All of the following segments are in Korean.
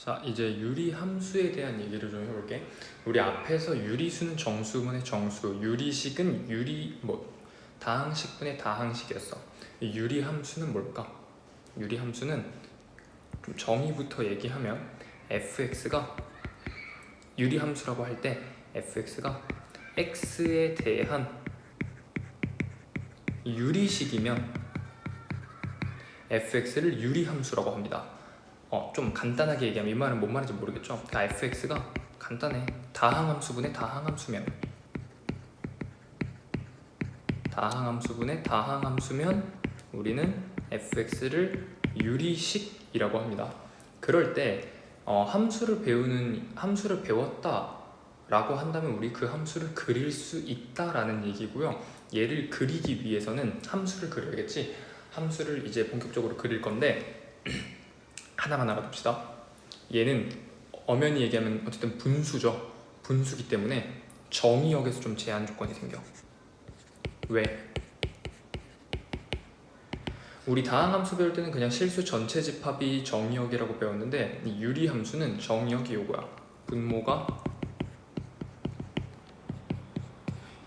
자, 이제 유리함수에 대한 얘기를 좀 해볼게. 우리 앞에서 유리수는 정수분의 정수, 유리식은 다항식분의 다항식이었어. 이 유리함수는 뭘까? 유리함수는 좀 정의부터 얘기하면 fx가 유리함수라고 할 때 fx가 x에 대한 유리식이면 fx를 유리함수라고 합니다. 좀 간단하게 얘기하면 이 말은 뭔 말인지 모르겠죠? 그러니까 fx가 간단해. 다항함수분의 다항함수면 우리는 fx를 유리식이라고 합니다. 그럴 때 함수를 배웠다 라고 한다면 우리 그 함수를 그릴 수 있다라는 얘기고요. 얘를 그리기 위해서는 함수를 그려야겠지. 함수를 이제 본격적으로 그릴 건데 하나만 알아둡시다. 얘는 엄연히 얘기하면 어쨌든 분수죠. 분수기 때문에 정의역에서 좀 제한 조건이 생겨. 왜? 우리 다항함수 배울 때는 그냥 실수 전체 집합이 정의역이라고 배웠는데 이 유리함수는 정의역이 요거야. 분모가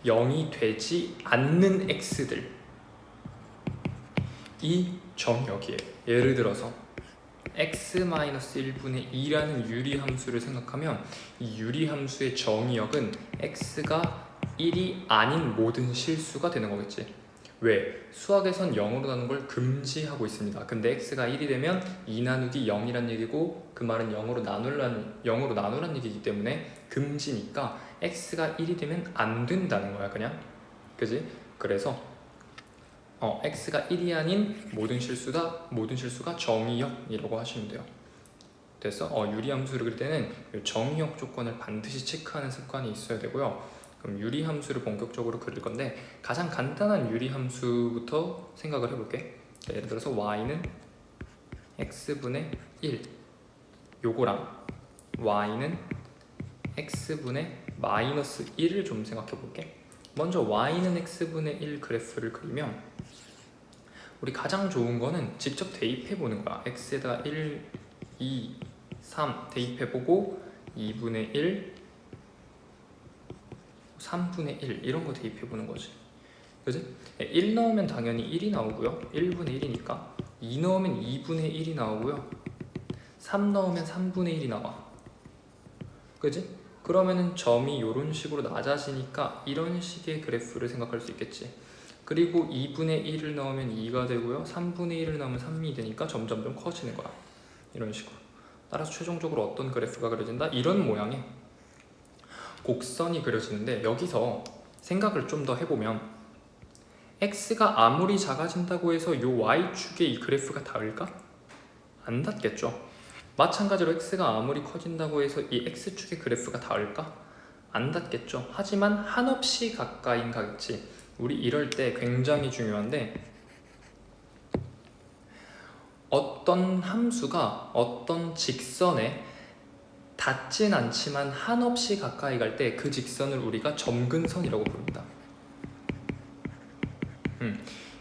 0이 되지 않는 x들, 이 정의역이에요. 예를 들어서 x-1분의 2라는 유리함수를 생각하면 이 유리함수의 정의역은 x가 1이 아닌 모든 실수가 되는 거겠지. 왜? 수학에선 0으로 나누는 걸 금지하고 있습니다. 근데 x가 1이 되면 2 나누기 0이란 얘기고 그 말은 0으로 나누란 얘기이기 때문에 금지니까 x가 1이 되면 안 된다는 거야, 그냥. 그지? 그래서 x가 1이 아닌 모든 실수가 정의역이라고 하시면 돼요. 됐어? 유리함수를 그릴 때는 정의역 조건을 반드시 체크하는 습관이 있어야 되고요. 그럼 유리함수를 본격적으로 그릴 건데 가장 간단한 유리함수부터 생각을 해볼게. 예를 들어서 y는 x분의 1 요거랑 y는 x분의 마이너스 1을 좀 생각해 볼게. 먼저 y는 x분의 1 그래프를 그리면 우리 가장 좋은 거는 직접 대입해 보는 거야. x에다가 1, 2, 3 대입해 보고 2분의 1, 3분의 1 이런 거 대입해 보는 거지. 그지? 1 넣으면 당연히 1이 나오고요. 1분의 1이니까 2 넣으면 2분의 1이 나오고요. 3 넣으면 3분의 1이 나와. 그지? 그러면은 점이 이런 식으로 낮아지니까 이런 식의 그래프를 생각할 수 있겠지. 그리고 2분의 1을 넣으면 2가 되고요. 3분의 1을 넣으면 3이 되니까 점점점 커지는 거야. 이런 식으로. 따라서 최종적으로 어떤 그래프가 그려진다? 이런 모양의 곡선이 그려지는데 여기서 생각을 좀 더 해보면 x가 아무리 작아진다고 해서 이 y축에 이 그래프가 닿을까? 안 닿겠죠. 마찬가지로 x가 아무리 커진다고 해서 이 x축의 그래프가 닿을까? 안 닿겠죠. 하지만 한없이 가까이는 가겠지. 우리 이럴 때 굉장히 중요한데 어떤 함수가 어떤 직선에 닿진 않지만 한없이 가까이 갈 때 그 직선을 우리가 점근선이라고 부릅니다.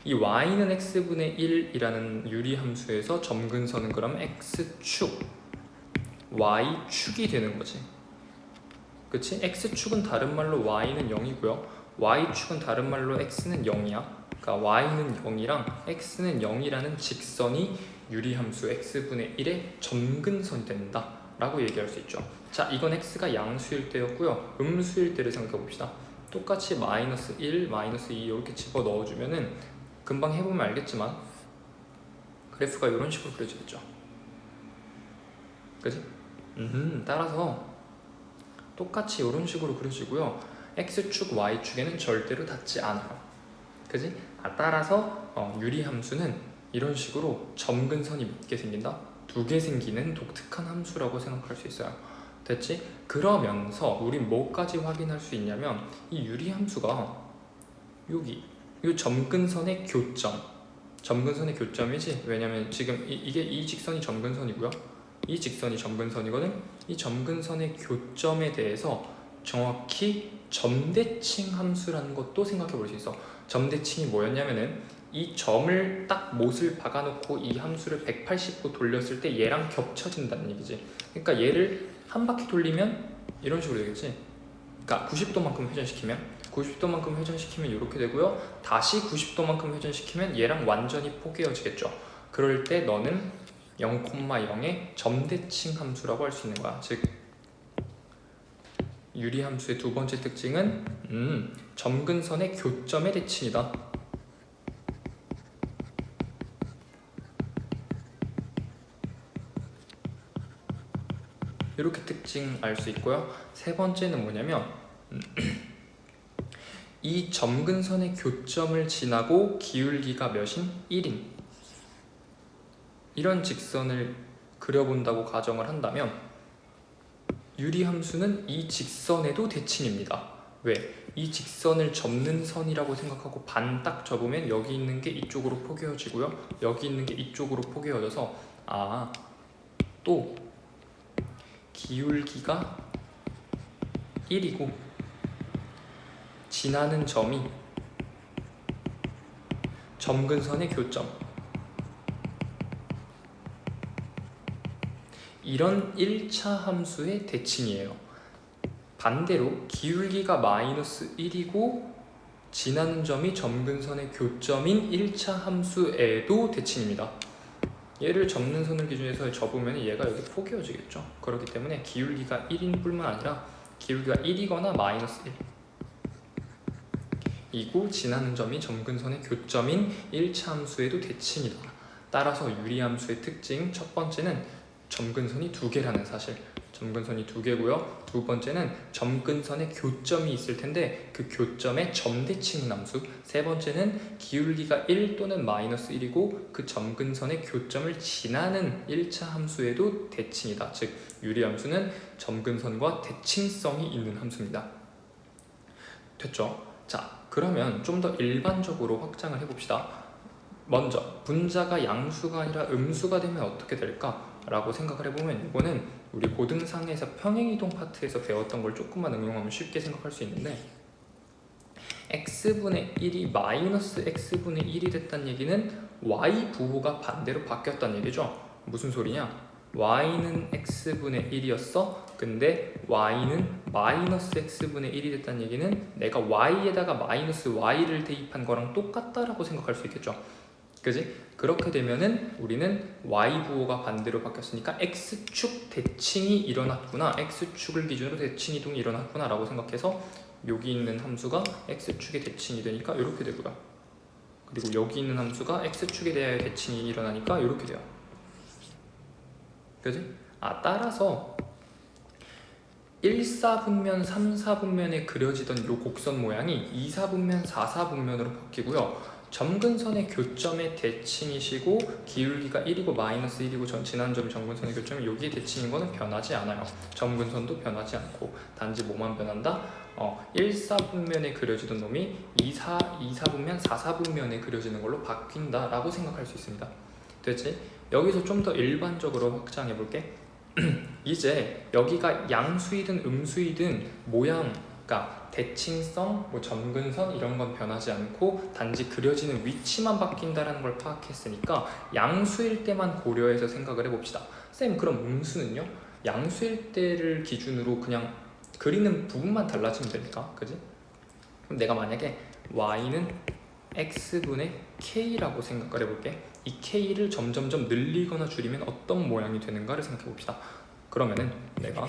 이 y는 x분의 1이라는 유리함수에서 점근선은 그럼 x축, y축이 되는 거지. 그치? x축은 다른 말로 y는 0이고요. y축은 다른 말로 x는 0이야. 그러니까 y는 0이랑 x는 0이라는 직선이 유리함수 x분의 1의 점근선이 된다 라고 얘기할 수 있죠. 자, 이건 x가 양수일 때였고요. 음수일 때를 생각해 봅시다. 똑같이 마이너스 1, 마이너스 2 이렇게 집어 넣어주면은 금방 해보면 알겠지만 그래프가 이런 식으로 그려지겠죠. 그지? 따라서 똑같이 이런 식으로 그려지고요. x축, y축에는 절대로 닿지 않아요. 그지? 따라서 유리함수는 이런 식으로 점근선이 몇 개 생긴다? 2개 생기는 독특한 함수라고 생각할 수 있어요. 됐지? 그러면서 우린 뭐까지 확인할 수 있냐면 이 유리함수가 여기 이 점근선의 교점이지? 왜냐면 지금 이게 이 직선이 점근선이고요. 이 직선이 점근선이거든? 이 점근선의 교점에 대해서 정확히 점대칭 함수라는 것도 생각해 볼 수 있어. 점대칭이 뭐였냐면은 이 점을 딱 못을 박아놓고 이 함수를 180도 돌렸을 때 얘랑 겹쳐진다는 얘기지. 그러니까 얘를 한 바퀴 돌리면 이런 식으로 되겠지. 그러니까 90도만큼 회전시키면 이렇게 되고요. 다시 90도만큼 회전시키면 얘랑 완전히 포개어지겠죠. 그럴 때 너는 0,0의 점대칭 함수라고 할 수 있는 거야. 즉 유리함수의 두 번째 특징은 점근선의 교점의 대칭이다. 이렇게 특징 알 수 있고요. 세 번째는 뭐냐면 이 점근선의 교점을 지나고 기울기가 몇인? 1인 이런 직선을 그려본다고 가정을 한다면 유리함수는 이 직선에도 대칭입니다. 왜? 이 직선을 접는 선이라고 생각하고 반 딱 접으면 여기 있는 게 이쪽으로 포개어지고요. 여기 있는 게 이쪽으로 포개어져서 또 기울기가 1이고 지나는 점이 점근선의 교점 이런 1차 함수의 대칭이에요. 반대로 기울기가 마이너스 1이고 지나는 점이 점근선의 교점인 1차 함수에도 대칭입니다. 얘를 접는 선을 기준해서 접으면 얘가 여기 포개어지겠죠. 그렇기 때문에 기울기가 1인 뿐만 아니라 기울기가 1이거나 마이너스 1 이고 지나는 점이 점근선의 교점인 1차 함수에도 대칭이다. 따라서 유리함수의 특징 첫 번째는 점근선이 두 개라는 사실. 점근선이 두 개고요. 두 번째는 점근선의 교점이 있을 텐데 그 교점의 점대칭인 함수. 세 번째는 기울기가 1 또는 마이너스 1이고 그 점근선의 교점을 지나는 1차 함수에도 대칭이다. 즉 유리함수는 점근선과 대칭성이 있는 함수입니다. 됐죠? 자, 그러면 좀 더 일반적으로 확장을 해봅시다. 먼저 분자가 양수가 아니라 음수가 되면 어떻게 될까? 라고 생각을 해보면 이거는 우리 고등상에서 평행이동 파트에서 배웠던 걸 조금만 응용하면 쉽게 생각할 수 있는데 x분의 1이 마이너스 x분의 1이 됐다는 얘기는 y 부호가 반대로 바뀌었다는 얘기죠. 무슨 소리냐? y는 x분의 1이었어. 근데 y는 마이너스 x분의 1이 됐다는 얘기는 내가 y에다가 마이너스 y를 대입한 거랑 똑같다라고 생각할 수 있겠죠. 그지? 그렇게 되면은 우리는 y 부호가 반대로 바뀌었으니까 x축 대칭이 일어났구나, x축을 기준으로 대칭 이동이 일어났구나 라고 생각해서 여기 있는 함수가 x축의 대칭이 되니까 이렇게 되고요. 그리고 여기 있는 함수가 x축에 대하여 대칭이 일어나니까 이렇게 돼요. 그지? 따라서 1사분면, 3사분면에 그려지던 이 곡선 모양이 2사분면, 4사분면으로 바뀌고요. 점근선의 교점의 대칭이시고 기울기가 1이고 마이너스 1이고 지나는 점이 점근선의 교점이 여기에 대칭인 거는 변하지 않아요. 점근선도 변하지 않고 단지 뭐만 변한다? 1사분면에 그려지던 놈이 2사분면, 4사분면에 그려지는 걸로 바뀐다 라고 생각할 수 있습니다. 됐지? 여기서 좀 더 일반적으로 확장해 볼게. 이제 여기가 양수이든 음수이든 모양, 그러니까 대칭성, 점근선 이런 건 변하지 않고 단지 그려지는 위치만 바뀐다라는 걸 파악했으니까 양수일 때만 고려해서 생각을 해봅시다. 쌤, 그럼 음수는요? 양수일 때를 기준으로 그냥 그리는 부분만 달라지면 되니까, 그지? 그럼 내가 만약에 y는 x분의 k라고 생각을 해볼게. 이 k를 점점점 늘리거나 줄이면 어떤 모양이 되는가를 생각해 봅시다. 그러면은 내가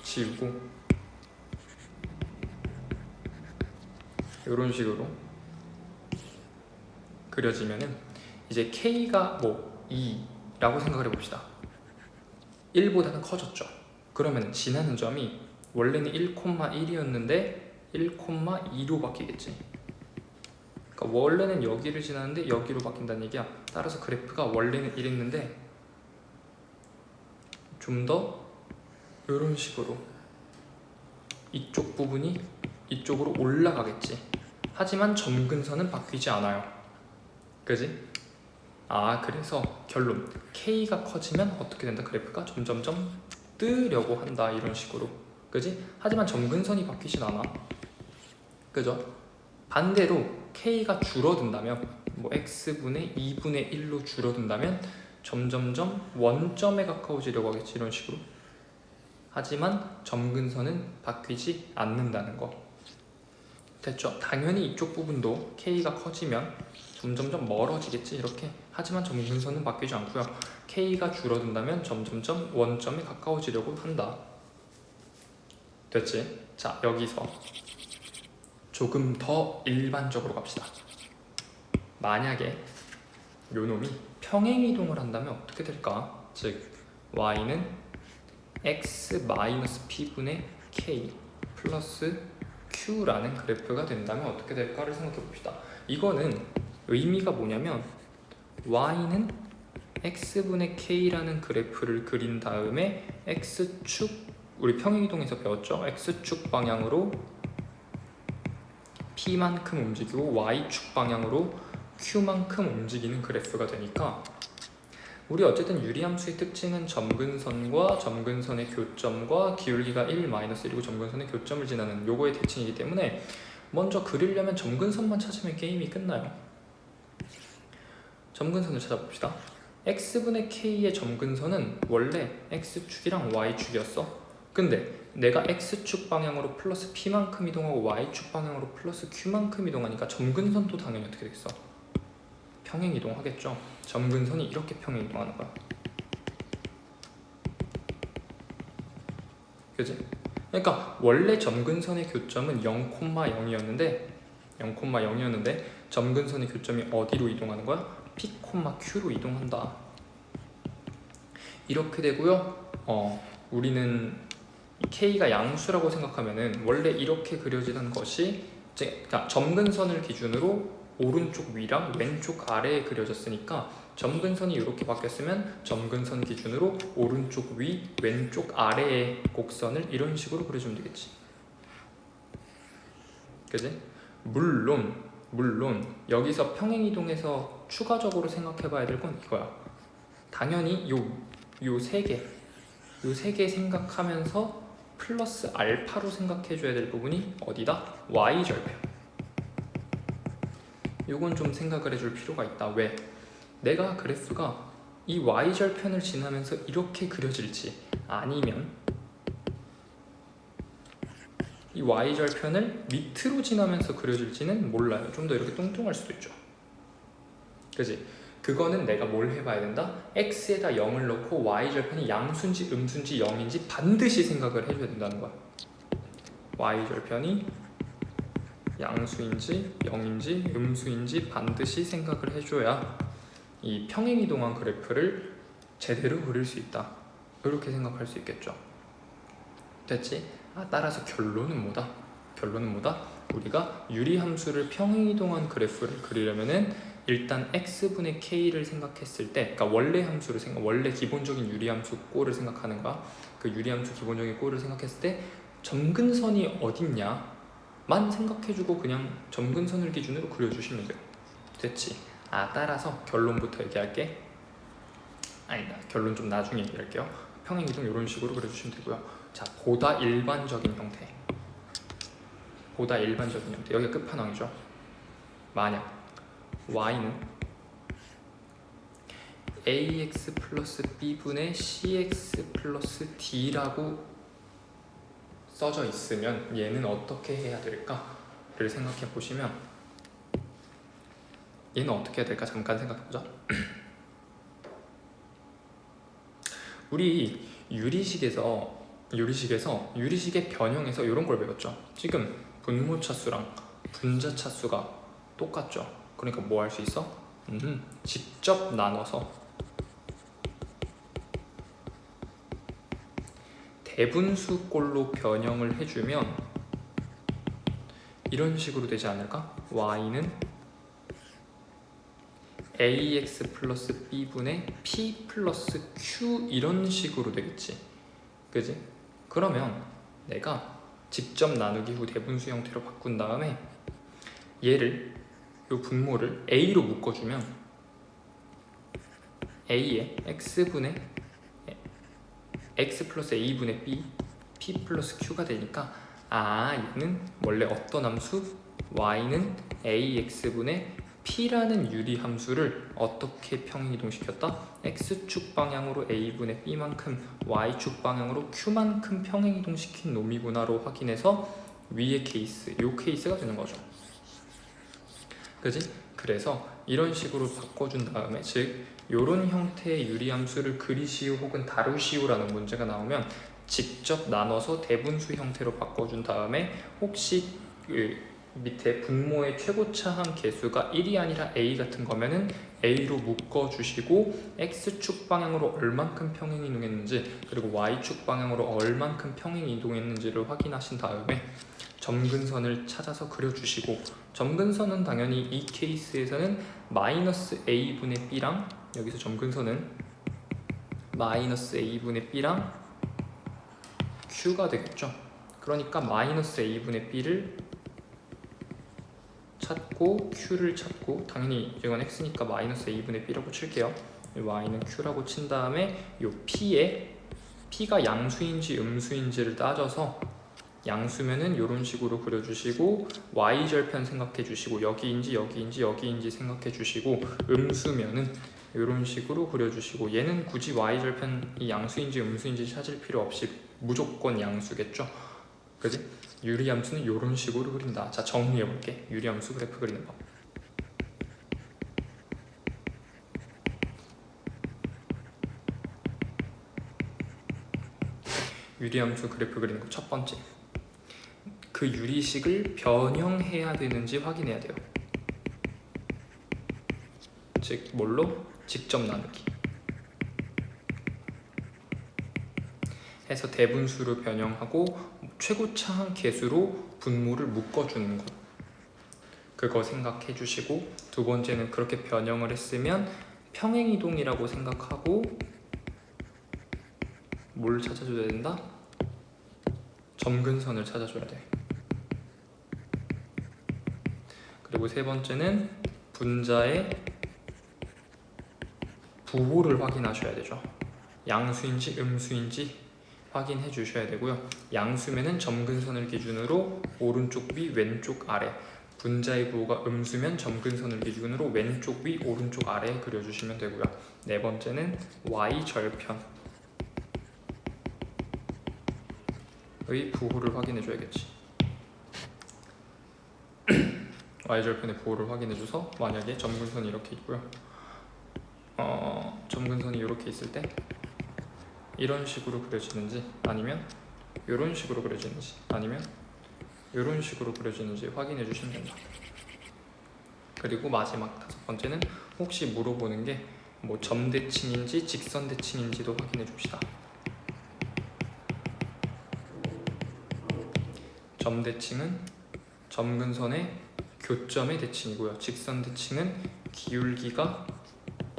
지우고 이런 식으로 그려지면은 이제 k가 2라고 생각을 해봅시다. 1보다는 커졌죠. 그러면 지나는 점이 원래는 1,1이었는데 1,2로 바뀌겠지. 그러니까 원래는 여기를 지나는데 여기로 바뀐다는 얘기야. 따라서 그래프가 원래는 이랬는데 좀 더 이런 식으로 이쪽 부분이 이쪽으로 올라가겠지. 하지만 점근선은 바뀌지 않아요. 그지? 그래서 결론, K가 커지면 어떻게 된다? 그래프가 점점점 뜨려고 한다, 이런 식으로. 그지? 하지만 점근선이 바뀌진 않아. 그죠? 반대로 K가 줄어든다면 뭐 x분의 2분의 1로 줄어든다면 점점점 원점에 가까워지려고 하겠지, 이런 식으로. 하지만 점근선은 바뀌지 않는다는 거. 됐죠? 당연히 이쪽 부분도 k가 커지면 점점점 멀어지겠지, 이렇게. 하지만 점근선은 바뀌지 않고요. k가 줄어든다면 점점점 원점에 가까워지려고 한다. 됐지? 자, 여기서 조금 더 일반적으로 갑시다. 만약에 요놈이 평행이동을 한다면 어떻게 될까? 즉 y는 x-p분의 k 플러스 q라는 그래프가 된다면 어떻게 될까를 생각해 봅시다. 이거는 의미가 뭐냐면 y는 x분의 k라는 그래프를 그린 다음에 x축, 우리 평행이동에서 배웠죠? x축 방향으로 p만큼 움직이고 y축 방향으로 q만큼 움직이는 그래프가 되니까, 우리 어쨌든 유리함수의 특징은 점근선과 점근선의 교점과 기울기가 1-1이고 점근선의 교점을 지나는 요거의 대칭이기 때문에 먼저 그리려면 점근선만 찾으면 게임이 끝나요. 점근선을 찾아봅시다. x분의 k의 점근선은 원래 x축이랑 y축이었어. 근데 내가 x축 방향으로 플러스 p만큼 이동하고 y축 방향으로 플러스 q만큼 이동하니까 점근선도 당연히 어떻게 되겠어? 평행 이동하겠죠. 점근선이 이렇게 평행 이동하는 거야. 그지? 그러니까 원래 점근선의 교점은 0,0이었는데 점근선의 교점이 어디로 이동하는 거야? p, q로 이동한다. 이렇게 되고요. 우리는 k가 양수라고 생각하면은 원래 이렇게 그려지던 것이 그러니까 점근선을 기준으로 오른쪽 위랑 왼쪽 아래에 그려졌으니까 점근선이 이렇게 바뀌었으면 점근선 기준으로 오른쪽 위, 왼쪽 아래의 곡선을 이런 식으로 그려주면 되겠지. 그지? 물론 여기서 평행이동에서 추가적으로 생각해봐야 될 건 이거야. 당연히 요 세 개 생각하면서 플러스 알파로 생각해줘야 될 부분이 어디다? y절편. 요건 좀 생각을 해줄 필요가 있다. 왜? 내가 그래프가 이 y절편을 지나면서 이렇게 그려질지 아니면 이 y절편을 밑으로 지나면서 그려질지는 몰라요. 좀 더 이렇게 뚱뚱할 수도 있죠. 그지? 그거는 내가 뭘 해봐야 된다? x에다 0을 넣고 y절편이 양수인지 음수인지 0인지 반드시 생각을 해줘야 된다는 거야. y절편이 양수인지 0인지 음수인지 반드시 생각을 해줘야 이 평행이동한 그래프를 제대로 그릴 수 있다. 이렇게 생각할 수 있겠죠. 됐지? 따라서 결론은 뭐다? 우리가 유리함수를 평행이동한 그래프를 그리려면은 일단 x분의 k를 생각했을 때, 그러니까 원래 기본적인 유리함수 꼴을 생각하는 거야. 그 유리함수 기본적인 꼴을 생각했을 때 점근선이 어딨냐만 생각해주고 그냥 점근선을 기준으로 그려주시면 돼요. 됐지? 따라서 결론부터 얘기할게. 아니다, 결론 좀 나중에 얘기할게요. 평행이동 이런 식으로 그려주시면 되고요. 자, 보다 일반적인 형태. 여기가 끝판왕이죠. 만약 y는 ax 플러스 b분의 cx 플러스 d라고 써져 있으면 얘는 어떻게 해야 될까를 생각해 보시면, 얘는 어떻게 해야 될까 잠깐 생각해 보자. 우리 유리식의 변형에서 이런 걸 배웠죠. 지금 분모 차수랑 분자 차수가 똑같죠. 그러니까 뭐 할 수 있어? 직접 나눠서 대분수꼴로 변형을 해주면 이런 식으로 되지 않을까? y는 ax 플러스 b분의 p 플러스 q 이런 식으로 되겠지. 그지? 그러면 내가 직접 나누기 후 대분수 형태로 바꾼 다음에 얘를, 요 분모를 a로 묶어주면 a에 x 플러스 a분의 b, p 플러스 q가 되니까 얘는 원래 어떤 함수? y는 ax분의 P라는 유리함수를 어떻게 평행이동시켰다? X축 방향으로 A분의 B만큼 Y축 방향으로 Q만큼 평행이동시킨 놈이구나로 확인해서 위의 케이스, 요 케이스가 되는 거죠. 그지? 그래서 이런 식으로 바꿔준 다음에, 즉 요런 형태의 유리함수를 그리시오 혹은 다루시오라는 문제가 나오면 직접 나눠서 대분수 형태로 바꿔준 다음에 혹시 밑에 분모의 최고차항 계수가 1이 아니라 A 같은 거면은 A로 묶어주시고 X축 방향으로 얼만큼 평행이동했는지 그리고 Y축 방향으로 얼만큼 평행이동했는지를 확인하신 다음에 점근선을 찾아서 그려주시고, 점근선은 당연히 이 케이스에서는 마이너스 A분의 B랑, 여기서 점근선은 마이너스 A분의 B랑 Q가 되겠죠. 그러니까 마이너스 A분의 B를 찾고 Q를 찾고, 당연히 이건 X니까 마이너스 A분의 B라고 칠게요. Y는 Q라고 친 다음에 이 P가 양수인지 음수인지를 따져서, 양수면은 이런 식으로 그려주시고 Y절편 생각해 주시고 여기인지 여기인지 여기인지 생각해 주시고, 음수면은 이런 식으로 그려주시고, 얘는 굳이 Y절편이 양수인지 음수인지 찾을 필요 없이 무조건 양수겠죠. 그지? 유리함수는 이런 식으로 그린다. 자, 정리해볼게. 유리함수 그래프 그리는 법. 유리함수 그래프 그리는 거 첫 번째, 그 유리식을 변형해야 되는지 확인해야 돼요. 즉 뭘로? 직접 나누기 해서 대분수로 변형하고 최고차항 계수로 분모를 묶어주는 것, 그거 생각해 주시고, 두 번째는 그렇게 변형을 했으면 평행이동이라고 생각하고 뭘 찾아줘야 된다? 점근선을 찾아줘야 돼. 그리고 세 번째는 분자의 부호를 확인하셔야 되죠. 양수인지 음수인지 확인해 주셔야 되고요. 양수면은 점근선을 기준으로 오른쪽 위 왼쪽 아래, 분자의 부호가 음수면 점근선을 기준으로 왼쪽 위 오른쪽 아래에 그려주시면 되고요. 네 번째는 Y절편의 부호를 확인해 줘야겠지. Y절편의 부호를 확인해 줘서 만약에 점근선이 이렇게 있고요, 점근선이 이렇게 있을 때 이런 식으로 그려지는지, 아니면 이런 식으로 그려지는지, 아니면 이런 식으로 그려지는지 확인해 주시면 된다. 그리고 마지막 다섯 번째는 혹시 물어보는 게 뭐 점대칭인지 직선대칭인지도 확인해 줍시다. 점대칭은 점근선의 교점의 대칭이고요. 직선대칭은 기울기가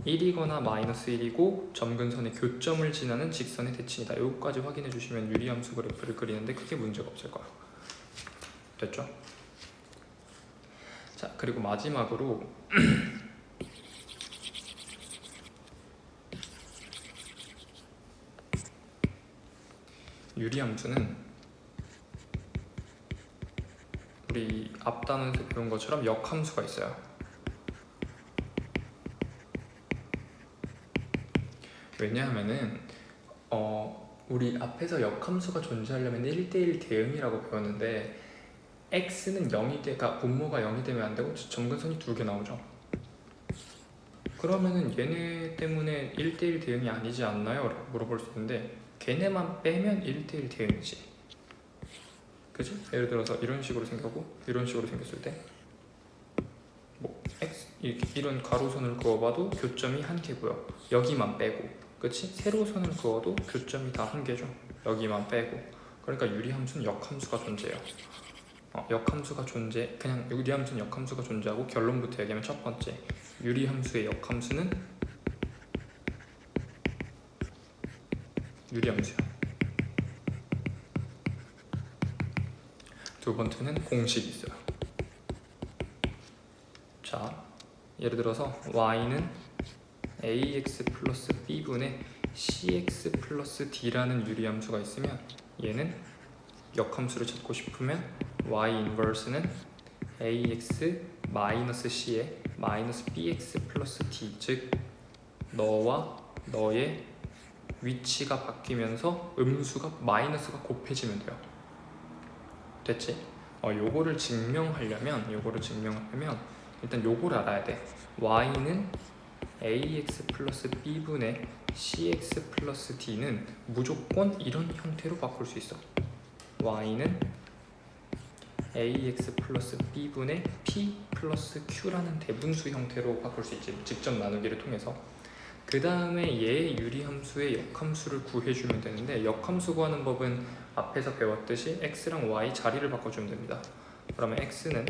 1이거나 마이너스 1이고 점근선의 교점을 지나는 직선의 대칭이다. 여기까지 확인해 주시면 유리함수 그래프를 그리는데 크게 문제가 없을 거야. 됐죠? 자, 그리고 마지막으로 유리함수는 우리 앞 단원에서 배운 것처럼 역함수가 있어요. 왜냐하면은 우리 앞에서 역함수가 존재하려면 1대1 대응이라고 배웠는데, x는 0이 되가 분모가 0이 되면 안 되고 점근선이 2개 나오죠. 그러면은 얘네 때문에 1대1 대응이 아니지 않나요? 라고 물어볼 수 있는데, 걔네만 빼면 1대1 대응이지. 그치? 예를 들어서 이런 식으로 생겼고 이런 식으로 생겼을 때 뭐 x 이런 가로선을 그어봐도 교점이 한 개고요. 여기만 빼고, 그치? 세로선을 그어도 교점이 다 한 개죠. 여기만 빼고. 그러니까 유리함수는 역함수가 존재해요. 역함수가 그냥 유리함수는 역함수가 존재하고, 결론부터 얘기하면 첫 번째, 유리함수의 역함수는 유리함수야. 두 번째는 공식이 있어요. 자, 예를 들어서 y는 ax 플러스 b분의 cx 플러스 d라는 유리함수가 있으면, 얘는 역함수를 찾고 싶으면 y 인버스는 ax 마이너스 c의 마이너스 bx 플러스 d, 즉 너와 너의 위치가 바뀌면서 음수가 마이너스가 곱해지면 돼요. 됐지? 요거를 증명하려면 일단 요거를 알아야 돼. y는 ax 플러스 b분의 cx 플러스 d는 무조건 이런 형태로 바꿀 수 있어. y는 ax 플러스 b분의 p 플러스 q라는 대분수 형태로 바꿀 수 있지. 직접 나누기를 통해서. 그 다음에 얘의 유리함수의 역함수를 구해주면 되는데, 역함수 구하는 법은 앞에서 배웠듯이 x랑 y 자리를 바꿔주면 됩니다. 그러면 x는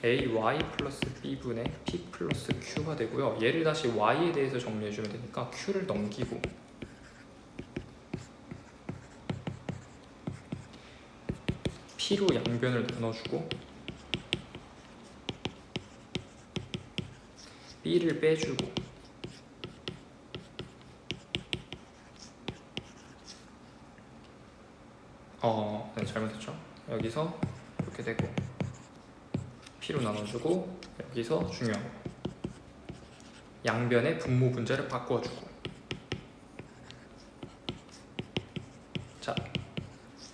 ay 플러스 b분의 p 플러스 q가 되고요. 얘를 다시 y에 대해서 정리해주면 되니까 q를 넘기고 p로 양변을 나눠주고 b를 빼주고 네, 잘못했죠. 여기서 이렇게 되고 p로 나눠주고 여기서 중요한 거 양변의 분모 분자를 바꿔주고. 자,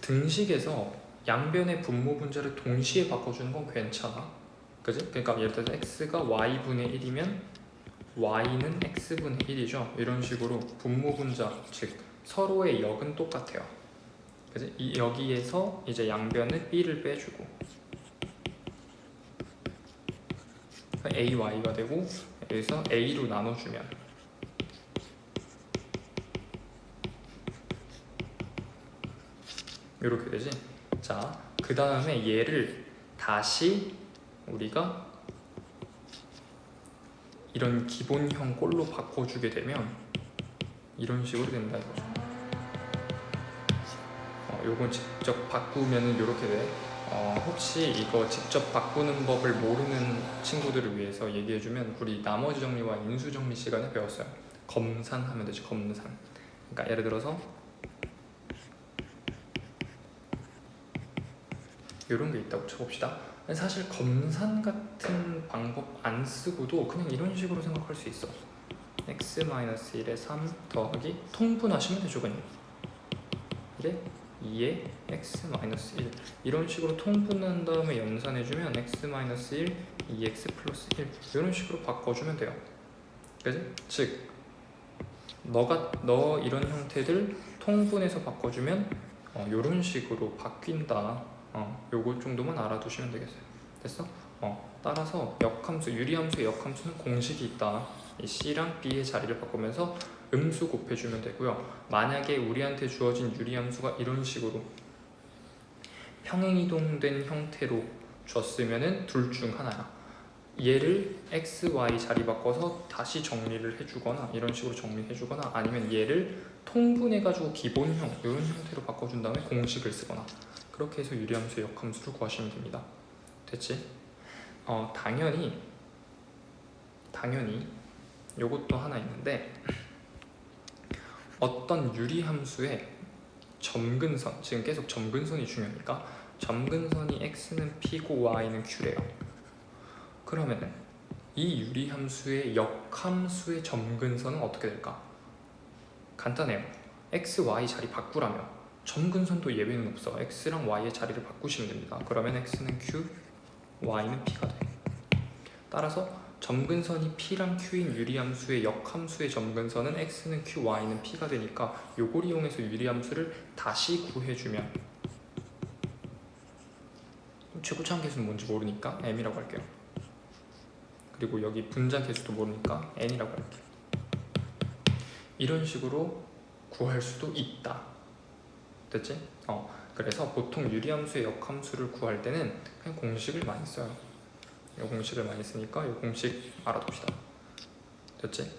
등식에서 양변의 분모 분자를 동시에 바꿔주는 건 괜찮아. 그지? 그러니까 예를 들어서 x가 y분의 1이면 y는 x분의 1이죠. 이런 식으로 분모 분자, 즉 서로의 역은 똑같아요. 그지? 여기에서 이제 양변을 b를 빼주고 ay가 되고 여기서 a로 나눠주면 이렇게 되지. 자, 그 다음에 얘를 다시 우리가 이런 기본형 꼴로 바꿔주게 되면 이런 식으로 된다 이거죠. 요건 직접 바꾸면은 이렇게 돼. 혹시 이거 직접 바꾸는 법을 모르는 친구들을 위해서 얘기해주면 우리 나머지 정리와 인수 정리 시간에 배웠어요. 검산하면 되죠. 검산. 그러니까 예를 들어서 이런 게 있다고 쳐봅시다. 사실 검산 같은 방법 안 쓰고도 그냥 이런 식으로 생각할 수 있어. x-1에 3 더하기 통분하시면 되죠. 그냥 이게 2에 x-1 이런 식으로 통분한 다음에 연산해주면 x-1 2x 플러스 1 이런 식으로 바꿔주면 돼요. 그치? 즉 너 이런 형태들 통분해서 바꿔주면 이런 식으로 바뀐다. 요거 정도만 알아두시면 되겠어요. 됐어? 따라서 역함수, 유리함수의 역함수는 공식이 있다. 이 C랑 B의 자리를 바꾸면서 음수 곱해주면 되고요. 만약에 우리한테 주어진 유리함수가 이런 식으로 평행이동된 형태로 줬으면은 둘 중 하나야. 얘를 x, y 자리 바꿔서 다시 정리를 해주거나 이런 식으로 정리해주거나 아니면 얘를 통분해가지고 기본형 이런 형태로 바꿔준 다음에 공식을 쓰거나 그렇게 해서 유리함수의 역함수를 구하시면 됩니다. 됐지? 당연히 요것도 하나 있는데 어떤 유리함수의 점근선, 지금 계속 점근선이 중요하니까 점근선이 x는 p고 y는 q래요. 그러면은 이 유리함수의 역함수의 점근선은 어떻게 될까? 간단해요. x, y 자리 바꾸라며 점근선도 예외는 없어. x랑 y의 자리를 바꾸시면 됩니다. 그러면 x는 q, y는 p가 돼. 따라서 점근선이 p랑 q인 유리함수의 역함수의 점근선은 x는 q, y는 p가 되니까 요걸 이용해서 유리함수를 다시 구해주면 최고차항 계수는 뭔지 모르니까 m이라고 할게요. 그리고 여기 분자 계수도 모르니까 n이라고 할게요. 이런 식으로 구할 수도 있다. 됐지? 그래서 보통 유리함수의 역함수를 구할 때는 그냥 공식을 많이 써요. 이 공식을 많이 쓰니까 이 공식 알아둡시다. 됐지?